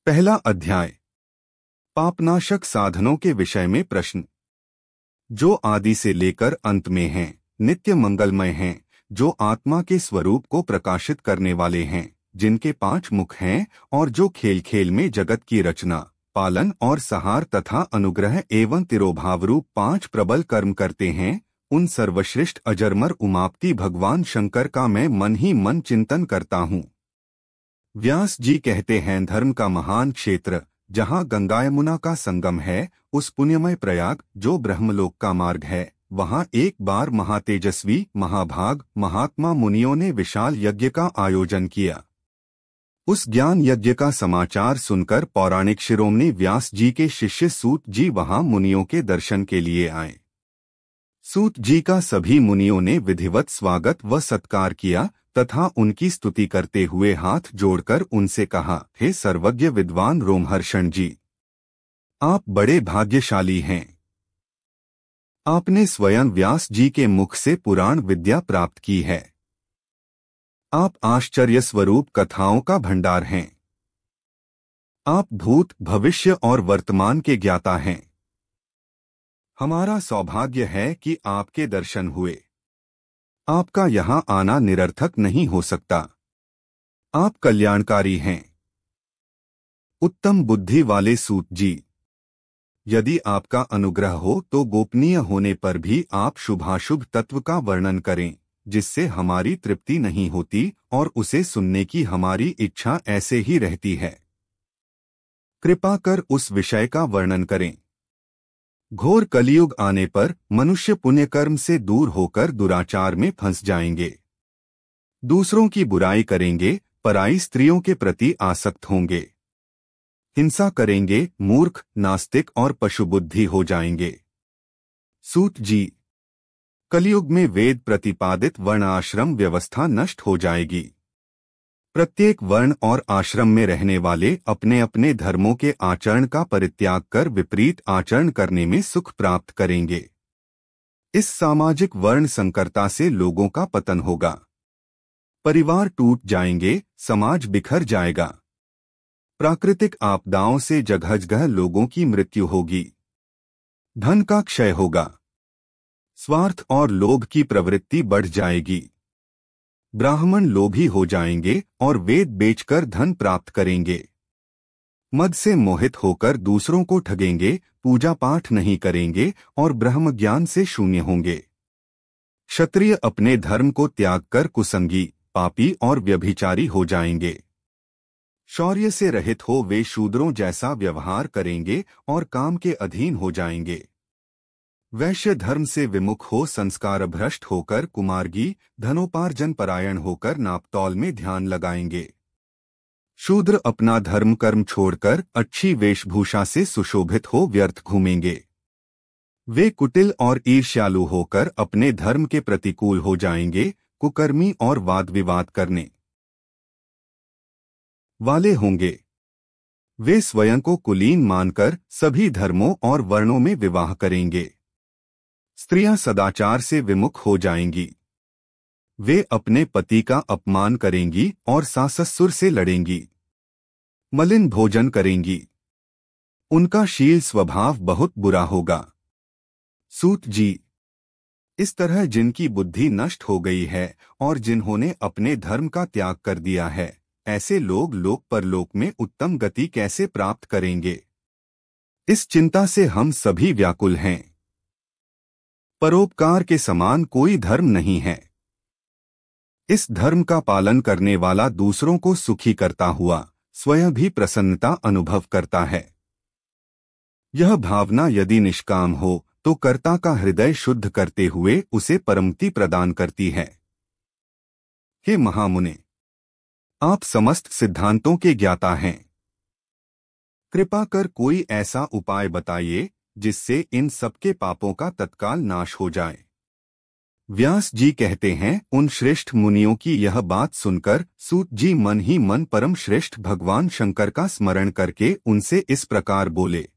पहला अध्याय। पापनाशक साधनों के विषय में प्रश्न। जो आदि से लेकर अंत में हैं, नित्य मंगलमय हैं, जो आत्मा के स्वरूप को प्रकाशित करने वाले हैं, जिनके 5 मुख हैं और जो खेल खेल में जगत की रचना, पालन और सहार तथा अनुग्रह एवं तिरोभाव रूप 5 प्रबल कर्म करते हैं, उन सर्वश्रेष्ठ अजरमर उमापति भगवान शंकर का मैं मन ही मन चिंतन करता हूँ। व्यास जी कहते हैं, धर्म का महान क्षेत्र जहाँ गंगा यमुना का संगम है, उस पुण्यमय प्रयाग जो ब्रह्मलोक का मार्ग है, वहाँ एक बार महातेजस्वी महाभाग महात्मा मुनियों ने विशाल यज्ञ का आयोजन किया। उस ज्ञान यज्ञ का समाचार सुनकर पौराणिक शिरोमणि व्यास जी के शिष्य सूत जी वहाँ मुनियों के दर्शन के लिए आए। सूत जी का सभी मुनियों ने विधिवत स्वागत व सत्कार किया तथा उनकी स्तुति करते हुए हाथ जोड़कर उनसे कहा, हे सर्वज्ञ विद्वान रोमहर्षण जी, आप बड़े भाग्यशाली हैं। आपने स्वयं व्यास जी के मुख से पुराण विद्या प्राप्त की है। आप आश्चर्य स्वरूप कथाओं का भंडार हैं। आप भूत भविष्य और वर्तमान के ज्ञाता हैं। हमारा सौभाग्य है कि आपके दर्शन हुए। आपका यहाँ आना निरर्थक नहीं हो सकता। आप कल्याणकारी हैं। उत्तम बुद्धि वाले सूत जी, यदि आपका अनुग्रह हो तो गोपनीय होने पर भी आप शुभाशुभ तत्व का वर्णन करें, जिससे हमारी तृप्ति नहीं होती और उसे सुनने की हमारी इच्छा ऐसे ही रहती है। कृपा कर उस विषय का वर्णन करें। घोर कलियुग आने पर मनुष्य पुण्यकर्म से दूर होकर दुराचार में फंस जाएंगे। दूसरों की बुराई करेंगे, पराई स्त्रियों के प्रति आसक्त होंगे, हिंसा करेंगे, मूर्ख, नास्तिक और पशुबुद्धि हो जाएंगे। सूत जी, कलियुग में वेद प्रतिपादित वर्ण आश्रम व्यवस्था नष्ट हो जाएगी। प्रत्येक वर्ण और आश्रम में रहने वाले अपने अपने धर्मों के आचरण का परित्याग कर विपरीत आचरण करने में सुख प्राप्त करेंगे। इस सामाजिक वर्ण संकरता से लोगों का पतन होगा। परिवार टूट जाएंगे, समाज बिखर जाएगा। प्राकृतिक आपदाओं से जगह जगह लोगों की मृत्यु होगी। धन का क्षय होगा। स्वार्थ और लोभ की प्रवृत्ति बढ़ जाएगी। ब्राह्मण लोभी हो जाएंगे और वेद बेचकर धन प्राप्त करेंगे। मद से मोहित होकर दूसरों को ठगेंगे, पूजा पाठ नहीं करेंगे और ब्रह्म ज्ञान से शून्य होंगे। क्षत्रिय अपने धर्म को त्याग कर कुसंगी, पापी और व्यभिचारी हो जाएंगे। शौर्य से रहित हो वे शूद्रों जैसा व्यवहार करेंगे और काम के अधीन हो जाएंगे। वैश्य धर्म से विमुख हो संस्कार भ्रष्ट होकर कुमार्गी, धनोपार्जन परायण होकर नापतौल में ध्यान लगाएंगे। शूद्र अपना धर्म कर्म छोड़कर अच्छी वेशभूषा से सुशोभित हो व्यर्थ घूमेंगे। वे कुटिल और ईर्ष्यालु होकर अपने धर्म के प्रतिकूल हो जाएंगे, कुकर्मी और वाद विवाद करने वाले होंगे। वे स्वयं को कुलीन मानकर सभी धर्मों और वर्णों में विवाह करेंगे। स्त्रियां सदाचार से विमुख हो जाएंगी। वे अपने पति का अपमान करेंगी और सास-ससुर से लड़ेंगी। मलिन भोजन करेंगी। उनका शील स्वभाव बहुत बुरा होगा। सूत जी, इस तरह जिनकी बुद्धि नष्ट हो गई है और जिन्होंने अपने धर्म का त्याग कर दिया है, ऐसे लोग लोक परलोक में उत्तम गति कैसे प्राप्त करेंगे? इस चिंता से हम सभी व्याकुल हैं। परोपकार के समान कोई धर्म नहीं है। इस धर्म का पालन करने वाला दूसरों को सुखी करता हुआ स्वयं भी प्रसन्नता अनुभव करता है। यह भावना यदि निष्काम हो तो कर्ता का हृदय शुद्ध करते हुए उसे परमति प्रदान करती है। हे महामुने, आप समस्त सिद्धांतों के ज्ञाता हैं। कृपा कर कोई ऐसा उपाय बताइए जिससे इन सबके पापों का तत्काल नाश हो जाए। व्यास जी कहते हैं, उन श्रेष्ठ मुनियों की यह बात सुनकर सूत जी मन ही मन परम श्रेष्ठ भगवान शंकर का स्मरण करके उनसे इस प्रकार बोले।